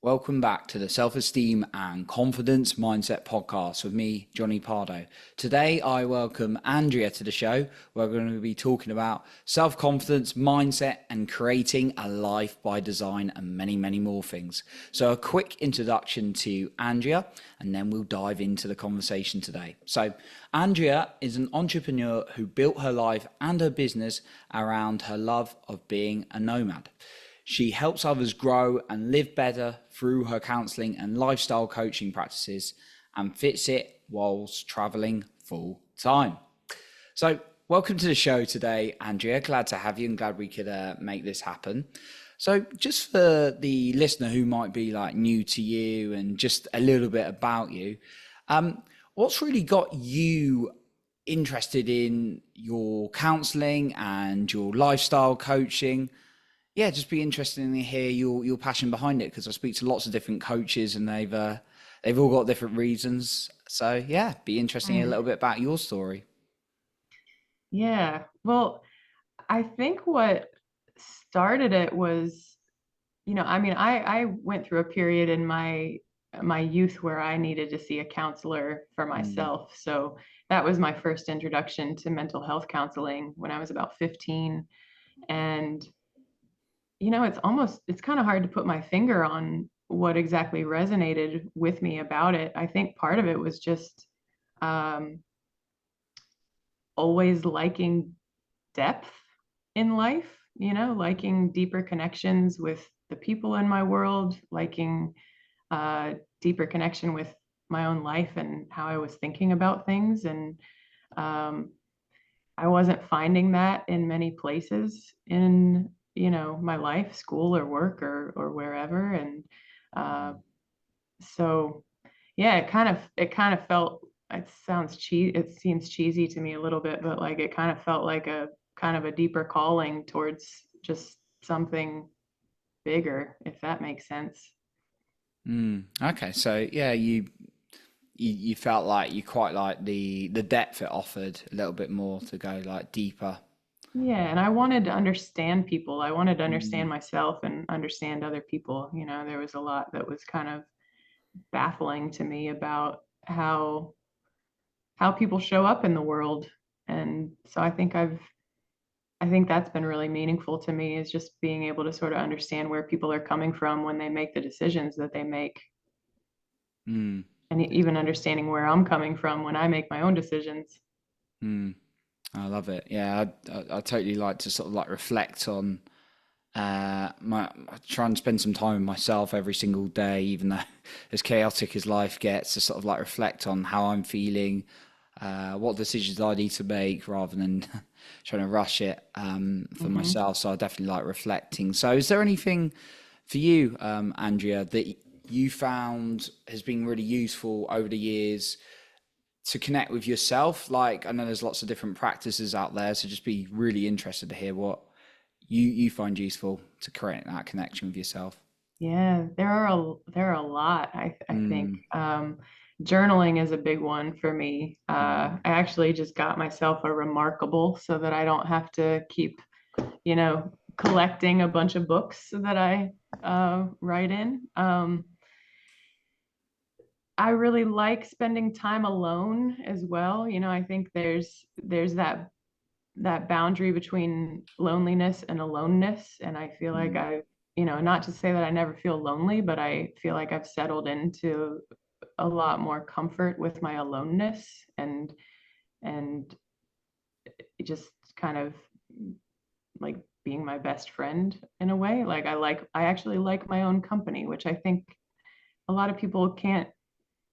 Welcome back to the Self-Esteem and Confidence Mindset podcast with me, Johnny Pardo. Today, I welcome Andrea to the show. We're going to be talking about self-confidence, mindset, and creating a life by design, and many, many more things. So a quick introduction to Andrea, and then we'll dive into the conversation today. So Andrea is an entrepreneur who built her life and her business around her love of being a nomad. She helps others grow and live better through her counseling and lifestyle coaching practices and fits it whilst traveling full time. So welcome to the show today, Andrea. Glad to have you and glad we could make this happen. So just for the listener who might be like new to you and just a little bit about you, what's really got you interested in your counseling and your lifestyle coaching? Yeah, just be interested to hear your passion behind it, because I speak to lots of different coaches and they've all got different reasons. So yeah, be interesting to hear a little bit about your story. Yeah. Well, I think what started it was, I went through a period in my youth where I needed to see a counselor for Mm, myself. So that was my first introduction to mental health counseling when I was about 15. And it's kind of hard to put my finger on what exactly resonated with me about it. I think part of it was just um, always liking depth in life, liking deeper connections with the people in my world, liking deeper connection with my own life and how I was thinking about things. And um, I wasn't finding that in many places in, my life, school or work or wherever. And uh, mm. so, yeah, it kind of felt, it seems cheesy to me a little bit, but like it kind of felt like a kind of a deeper calling towards just something bigger, if that makes sense. Okay, so yeah, you felt like you quite like the depth it offered a little bit more to go like deeper. Yeah, and I wanted to understand people. I wanted to Mm, understand myself and understand other people. There was a lot that was kind of baffling to me about how people show up in the world. And so I think that's been really meaningful to me, is just being able to sort of understand where people are coming from when they make the decisions that they make, mm, and even understanding where I'm coming from when I make my own decisions. mm. I love it. Yeah, I totally like to sort of like reflect on I try and spend some time with myself every single day, even though as chaotic as life gets, to sort of like reflect on how I'm feeling, what decisions I need to make rather than trying to rush it for Hmm. myself. So I definitely like reflecting. So is there anything for you, Andrea, that you found has been really useful over the years to connect with yourself? Like, I know there's lots of different practices out there, so just be really interested to hear what you find useful to create that connection with yourself. Yeah, there are a lot. I think Mm, journaling is a big one for me. mm, I actually just got myself a Remarkable so that I don't have to keep, collecting a bunch of books that I write in. I really like spending time alone as well. I think there's that boundary between loneliness and aloneness, and I feel like mm, not to say that I never feel lonely, but I feel like I've settled into a lot more comfort with my aloneness, and it just kind of like being my best friend in a way. Like I actually like my own company, which I think a lot of people can't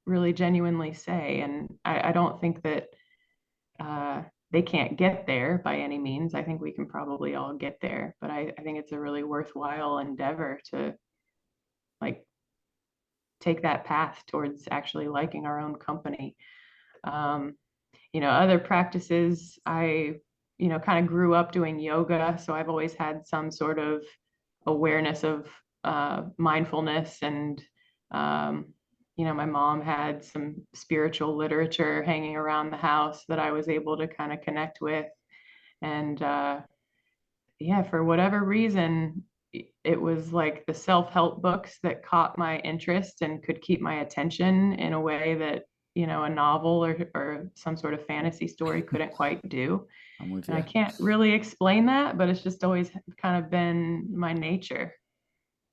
really genuinely say. And I don't think that uh, they can't get there by any means. I think we can probably all get there, but I think it's a really worthwhile endeavor to like take that path towards actually liking our own company. Um, Other practices, I, kind of grew up doing yoga. So I've always had some sort of awareness of mindfulness. And, um, my mom had some spiritual literature hanging around the house that I was able to kind of connect with. And yeah, for whatever reason, it was like the self-help books that caught my interest and could keep my attention in a way that, a novel or some sort of fantasy story couldn't quite do. I'm with And I you. can't really explain that, but it's just always kind of been my nature.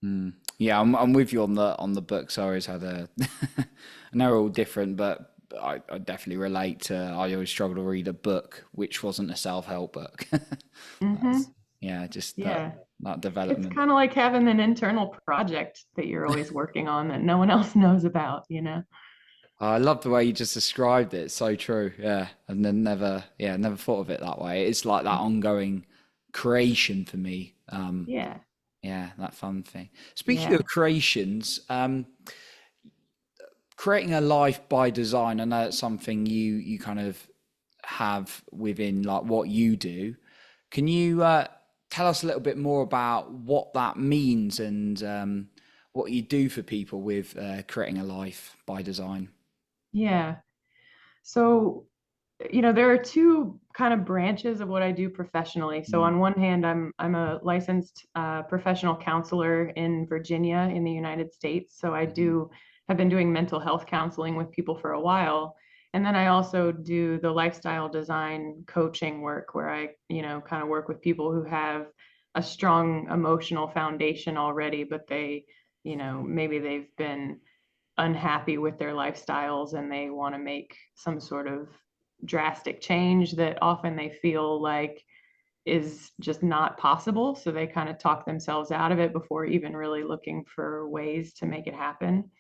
Mm. Yeah, I'm with you on the books. I always had a I know they're all different, but I definitely relate to I always struggle to read a book which wasn't a self-help book. Hmm. That's, yeah, just Yeah. that It's development. kind of like having an internal project that you're always working on that no one else knows about. I love the way you just described it. It's so true. Yeah. And then never thought of it that way. It's like that ongoing creation for me. Yeah. Yeah, that fun thing. Speaking Yeah. of creations, creating a life by design, I know it's something you kind of have within like what you do. Can you tell us a little bit more about what that means and what you do for people with creating a life by design? Yeah. So, there are two kind of branches of what I do professionally. So Mm, on one hand, I'm a licensed professional counselor in Virginia in the United States. So I mhm, do have been doing mental health counseling with people for a while. And then I also do the lifestyle design coaching work where I, kind of work with people who have a strong emotional foundation already, but maybe they've been unhappy with their lifestyles and they want to make some sort of drastic change that often they feel like is just not possible. So they kind of talk themselves out of it before even really looking for ways to make it happen.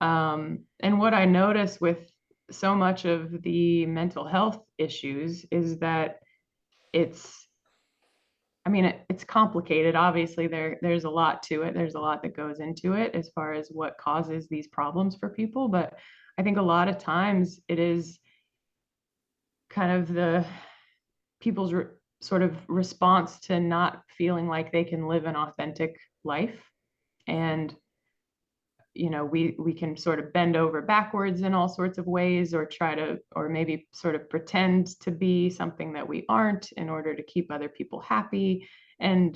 And what I notice with so much of the mental health issues is that it's it's complicated. Obviously, there's a lot to it. There's a lot that goes into it as far as what causes these problems for people. But I think a lot of times it is kind of the people's sort of response to not feeling like they can live an authentic life. And we can sort of bend over backwards in all sorts of ways or try to or maybe sort of pretend to be something that we aren't in order to keep other people happy. And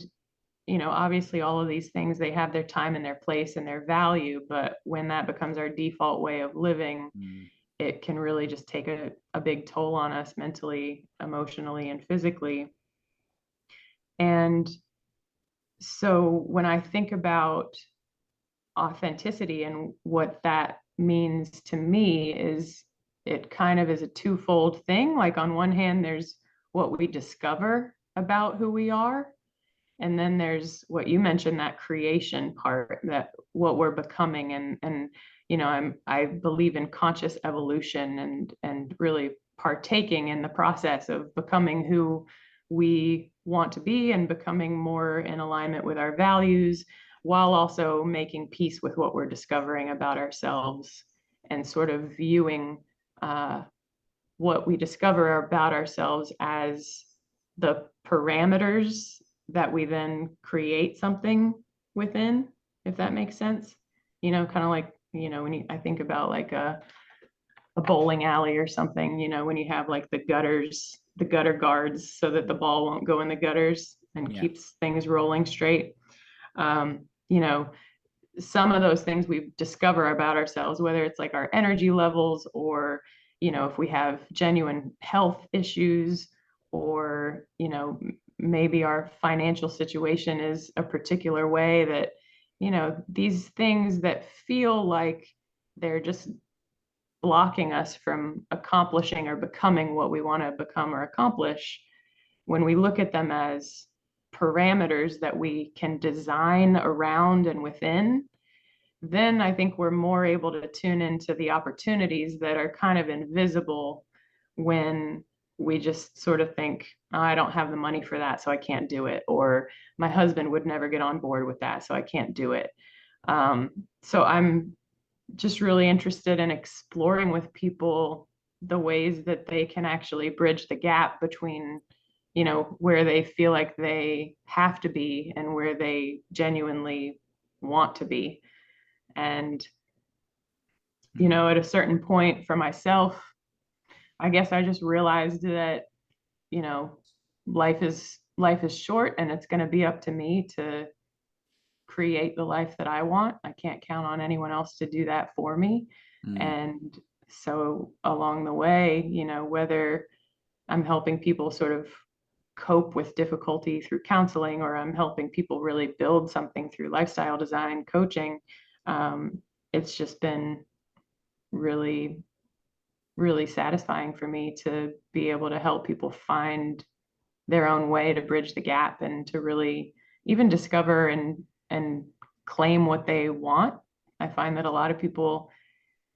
obviously all of these things, they have their time and their place and their value, but when that becomes our default way of living, mm, it can really just take a big toll on us mentally, emotionally, and physically. And so when I think about authenticity and what that means to me is it kind of is a twofold thing. Like on one hand, there's what we discover about who we are. And then there's what you mentioned, that creation part, that what we're becoming. And I believe in conscious evolution and really partaking in the process of becoming who we want to be and becoming more in alignment with our values while also making peace with what we're discovering about ourselves and sort of viewing uh, what we discover about ourselves as the parameters that we then create something within, if that makes sense. Kind of like, I think about like a bowling alley or something, when you have like the gutter guards so that the ball won't go in the gutters and yeah. keeps things rolling straight. Um, you know, some of those things we discover about ourselves, whether it's like our energy levels or, if we have genuine health issues or, maybe our financial situation is a particular way that, these things that feel like they're just blocking us from accomplishing or becoming what we want to become or accomplish, when we look at them as parameters that we can design around and within, then I think we're more able to tune into the opportunities that are kind of invisible when we just sort of think, oh, I don't have the money for that, so I can't do it. Or my husband would never get on board with that, so I can't do it. So I'm just really interested in exploring with people the ways that they can actually bridge the gap between where they feel like they have to be and where they genuinely want to be. And Mm, at a certain point for myself, I guess I just realized that you know life is short and it's going to be up to me to create the life that I want. I can't count on anyone else to do that for me. Mm, And so along the way, whether I'm helping people sort of cope with difficulty through counseling, or I'm helping people really build something through lifestyle design coaching, it's just been really, really satisfying for me to be able to help people find their own way to bridge the gap and to really even discover and claim what they want. I find that a lot of people,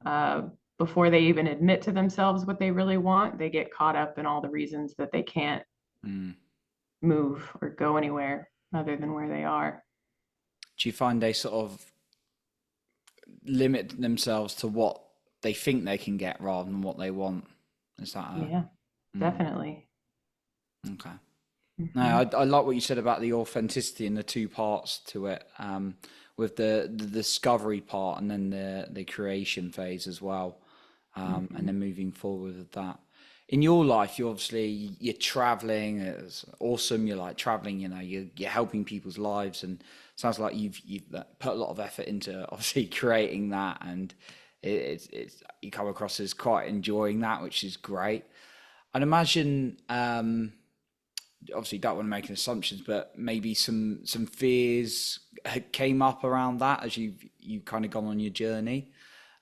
uh, before they even admit to themselves what they really want, they get caught up in all the reasons that they can't mm. move or go anywhere other than where they are. Do you find they sort of limit themselves to what they think they can get rather than what they want? Is that a Yeah, definitely. okay? No, Hmm. I like what you said about the authenticity and the two parts to it, with the discovery part and then the creation phase as well, and Hmm. then moving forward with that. In your life, you obviously you're traveling. It's awesome. You're like traveling. You're helping people's lives, and sounds like you've put a lot of effort into obviously creating that, and it's you come across as quite enjoying that, which is great. I'd imagine. Obviously don't want to make assumptions, but maybe some fears came up around that as you kind of gone on your journey.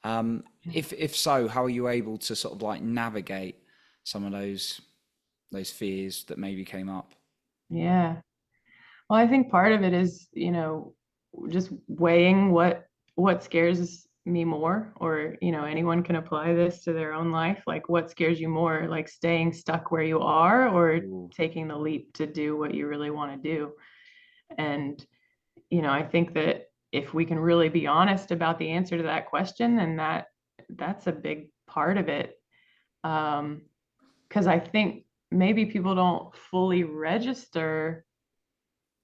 If so, how are you able to sort of like navigate some of those fears that maybe came up? Yeah. Well, I think part of it is, just weighing what scares me more, or, anyone can apply this to their own life. Like, what scares you more, like staying stuck where you are, or Ooh. taking the leap to do what you really want to do? And, I think that if we can really be honest about the answer to that question, then that's a big part of it. Because I think maybe people don't fully register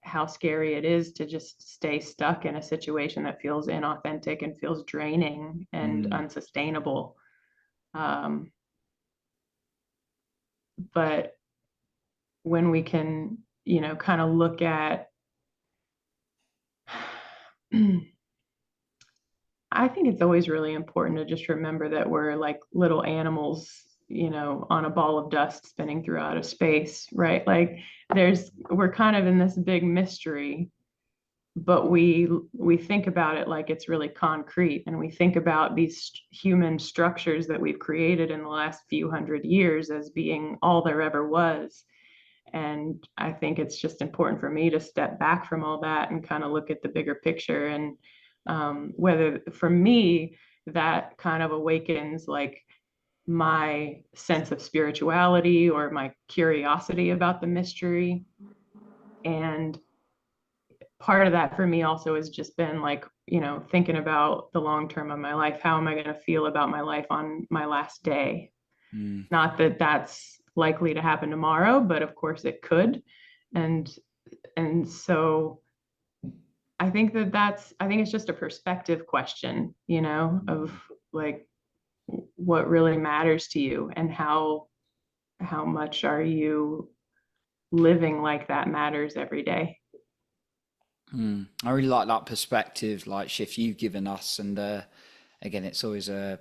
how scary it is to just stay stuck in a situation that feels inauthentic and feels draining and Mm, unsustainable. Um, but when we can, kind of look at, I think it's always really important to just remember that we're like little animals, on a ball of dust spinning through outer space, right? Like we're kind of in this big mystery, but we think about it like it's really concrete, and we think about these human structures that we've created in the last few hundred years as being all there ever was. And I think it's just important for me to step back from all that and kind of look at the bigger picture. And whether for me that kind of awakens like my sense of spirituality or my curiosity about the mystery. And part of that for me also has just been like, thinking about the long term of my life. How am I going to feel about my life on my last day? mm, Not that that's likely to happen tomorrow, but of course it could. And so I think it's just a perspective question, of like what really matters to you, and how much are you living like that matters every day. mm. I really like that perspective, like shift you've given us, and again, it's always a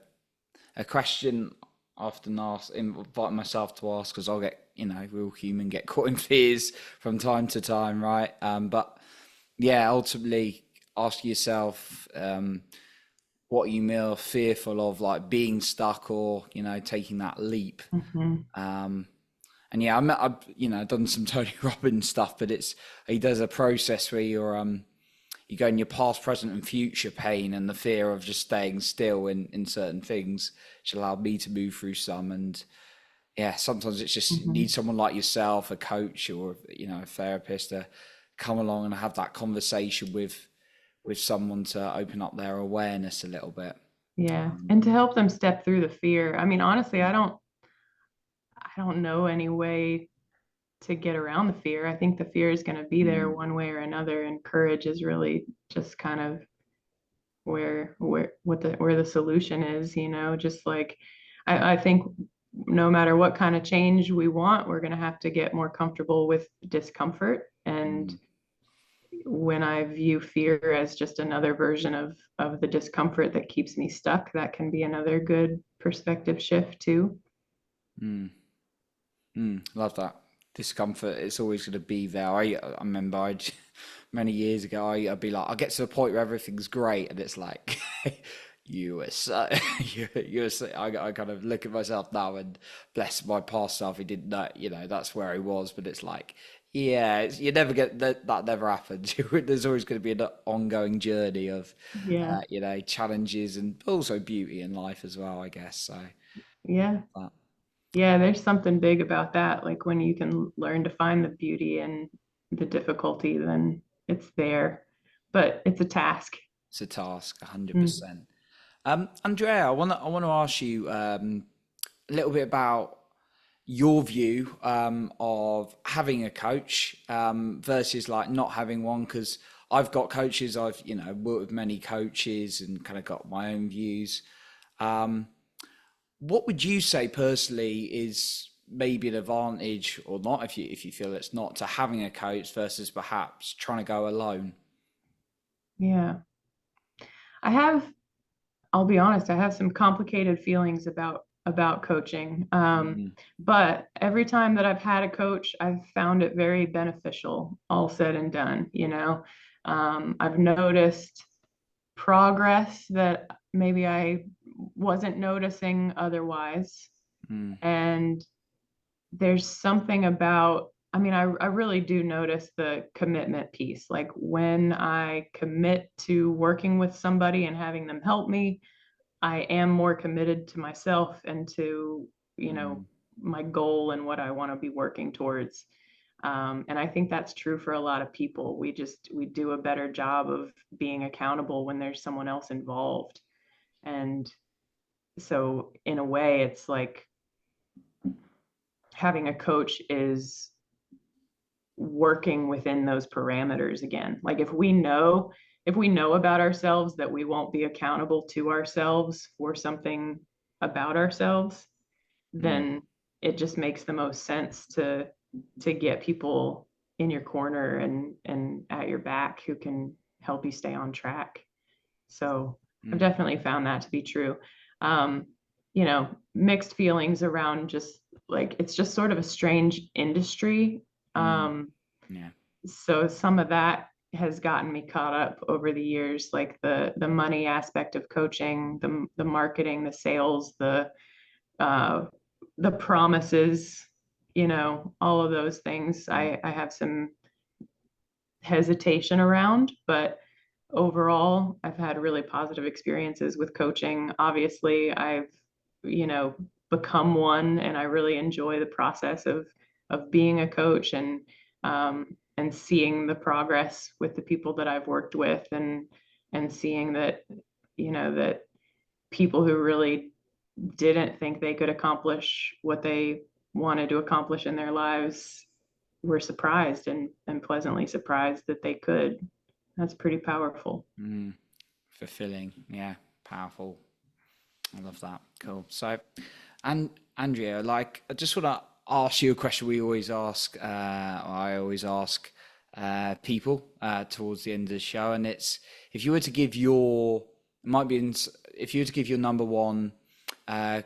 question I often ask, invite myself to ask, because I'll get, we're all human, get caught in fears from time to time, right? But yeah, ultimately, ask yourself, what are you more fearful of, like being stuck or, taking that leap? Mm-hmm. Um, and yeah, I've done some Tony Robbins stuff, but he does a process where you go in your past, present, and future pain and the fear of just staying still in certain things, which allowed me to move through some. And yeah, sometimes it's just you Mm-hmm. need someone like yourself, a coach or a therapist, to come along and have that conversation with someone to open up their awareness a little bit. Yeah. And to help them step through the fear. I mean, honestly, I don't know any way to get around the fear. I think the fear is going to be there Mm, one way or another, and courage is really just kind of where the solution is, just like I think no matter what kind of change we want, we're going to have to get more comfortable with discomfort. And mm, when I view fear as just another version of the discomfort that keeps me stuck, that can be another good perspective shift too. Mm. Love that. Discomfort, it's always going to be there. I remember many years ago, I'd be like, I get to the point where everything's great, and it's like, you were so, you were so, I kind of look at myself now and bless my past self, he didn't know, that's where he was, but it's like, yeah, you never get that, that never happens. There's always going to be an ongoing journey of, Yeah. challenges and also beauty in life as well, I guess. So, Yeah. that, Yeah, there's something big about that. Like when you can learn to find the beauty in the difficulty, then it's there. But it's a task. it's a task, Mm. 100%. Andrea, I want to ask you a little bit about your view of having a coach versus like not having one. Because I've got coaches, I've worked with many coaches and kind of got my own views. Um, what would you say personally is maybe an advantage or not, if you feel it's not, to having a coach versus perhaps trying to go alone? Yeah. I have, I'll be honest, I have some complicated feelings about coaching. Mm, But every time that I've had a coach, I've found it very beneficial, all said and done, you know. I've noticed progress that maybe I wasn't noticing otherwise. mm, And there's something about, I mean, I really do notice the commitment piece. Like when I commit to working with somebody and having them help me, I am more committed to myself and to, you know, mm, my goal and what I want to be working towards. And I think that's true for a lot of people. We do a better job of being accountable when there's someone else involved. And so in a way, it's like having a coach is working within those parameters again. Like if we know about ourselves that we won't be accountable to ourselves for something about ourselves, mm, then it just makes the most sense to get people in your corner and at your back who can help you stay on track. So I've mm, definitely found that to be true. Um, Mixed feelings around just like it's just sort of a strange industry. mm. Um, Yeah. so some of that has gotten me caught up over the years, like the money aspect of coaching, the marketing, the sales, uh, the promises, all of those things. I have some hesitation around, but overall, I've had really positive experiences with coaching. Obviously, I've, you know, become one and I really enjoy the process of being a coach and seeing the progress with the people that I've worked with and seeing that, that people who really didn't think they could accomplish what they wanted to accomplish in their lives were surprised and pleasantly surprised that they could. That's pretty powerful. Mm. Fulfilling. Yeah. Powerful. I love that. Cool. So, and Andrea, like, I just want to ask you a question we always ask, I always ask people towards the end of the show, and it's if you were to give your, it might be, if you were to give your number one uh,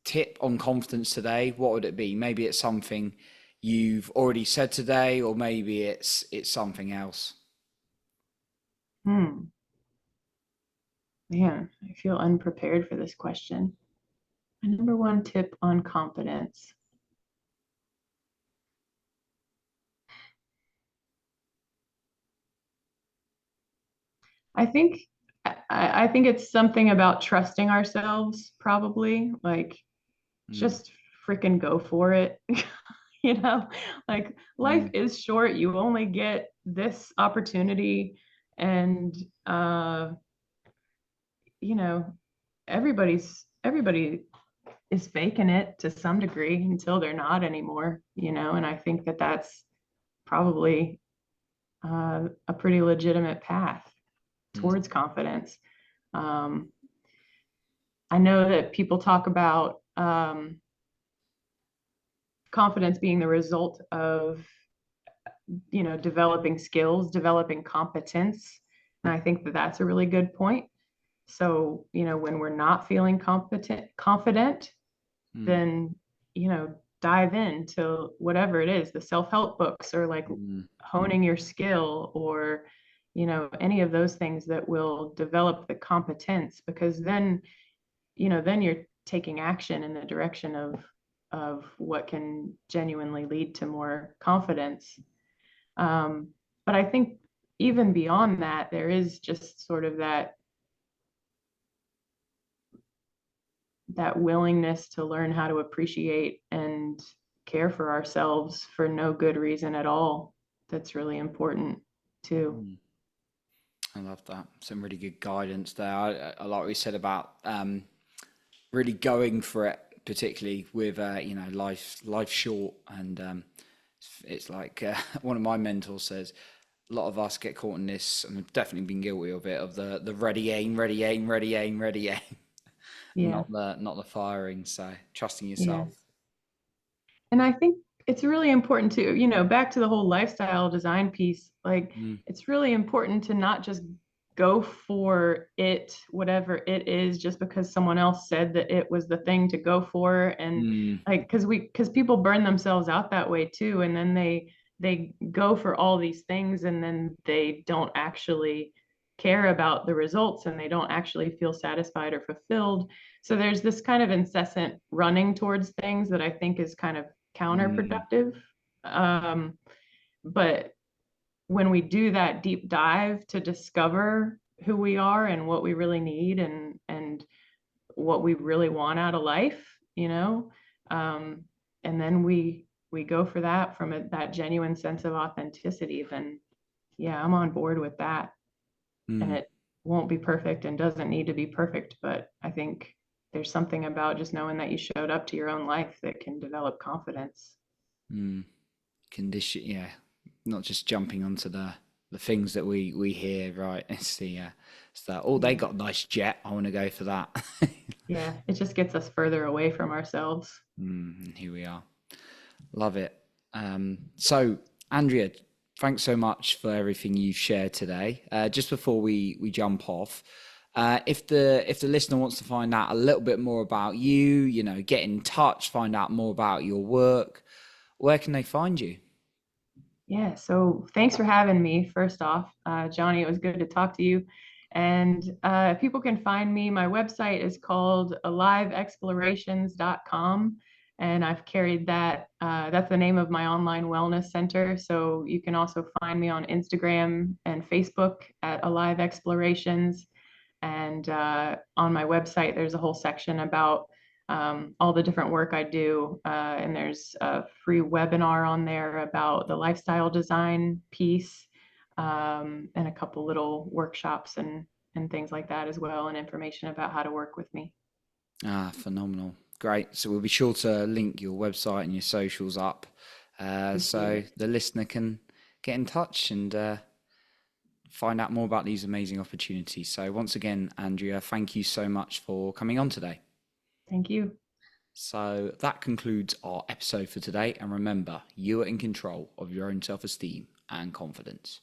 tip on confidence today, what would it be? Maybe it's something you've already said today, or maybe it's something else. Hmm. Man, I feel unprepared for this question. My number one tip on confidence. I think I think it's something about trusting ourselves, probably. Like Mm, just freaking go for it. you know, like life mm, is short. You only get this opportunity and uh, you know, everybody is faking it to some degree until they're not anymore, and I think that that's probably a pretty legitimate path mm, towards confidence. Um, I know that people talk about confidence being the result of developing skills, developing competence. And I think that that's a really good point. So, when we're not feeling confident, Mm, then, dive into whatever it is, the self-help books, or like mm, honing your skill, or, any of those things that will develop the competence, because then you're taking action in the direction of what can genuinely lead to more confidence. Um, but I think even beyond that, there is just sort of that willingness to learn how to appreciate and care for ourselves for no good reason at all. That's really important too. mm. I love that. Some really good guidance there. I like what you said about really going for it, particularly with life short, and it's like one of my mentors says. A lot of us get caught in this, and I've definitely been guilty of it, of the ready aim, ready aim, ready aim, ready aim, Yeah. not the firing. So trusting Yeah. yourself. And I think it's really important to, back to the whole lifestyle design piece, like Mm, it's really important to not just go for it, whatever it is, just because someone else said that it was the thing to go for. And mm, like, because people burn themselves out that way too. And then they go for all these things, and then they don't actually care about the results, and they don't actually feel satisfied or fulfilled. So there's this kind of incessant running towards things that I think is kind of mm, counterproductive. Um, but when we do that deep dive to discover who we are and what we really need, and what we really want out of life, um, and then we go for that from that genuine sense of authenticity, then yeah, I'm on board with that. And mm, it won't be perfect and doesn't need to be perfect, but I think there's something about just knowing that you showed up to your own life that can develop confidence. mm. Condition, yeah. Not just jumping onto the things that we hear, right? It's that, oh, they Yeah. got a nice jet. I want to go for that. Yeah. It just gets us further away from ourselves. And here we are. Love it. So, Andrea, thanks so much for everything you've shared today. Just before we jump off, if the listener wants to find out a little bit more about you, get in touch, find out more about your work, where can they find you? Yeah. So thanks for having me. First off, Johnny, it was good to talk to you. And people can find me. My website is called aliveexplorations.com. And I've carried that. That's the name of my online wellness center. So you can also find me on Instagram and Facebook at Alive Explorations. And on my website, there's a whole section about all the different work I do. And there's a free webinar on there about the lifestyle design piece, and a couple little workshops and things like that as well, and information about how to work with me. Ah, phenomenal. Great. So we'll be sure to link your website and your socials up, Appreciate so it. the listener can get in touch and find out more about these amazing opportunities. So once again, Andrea, thank you so much for coming on today. Thank you. So that concludes our episode for today. And remember, you are in control of your own self esteem and confidence.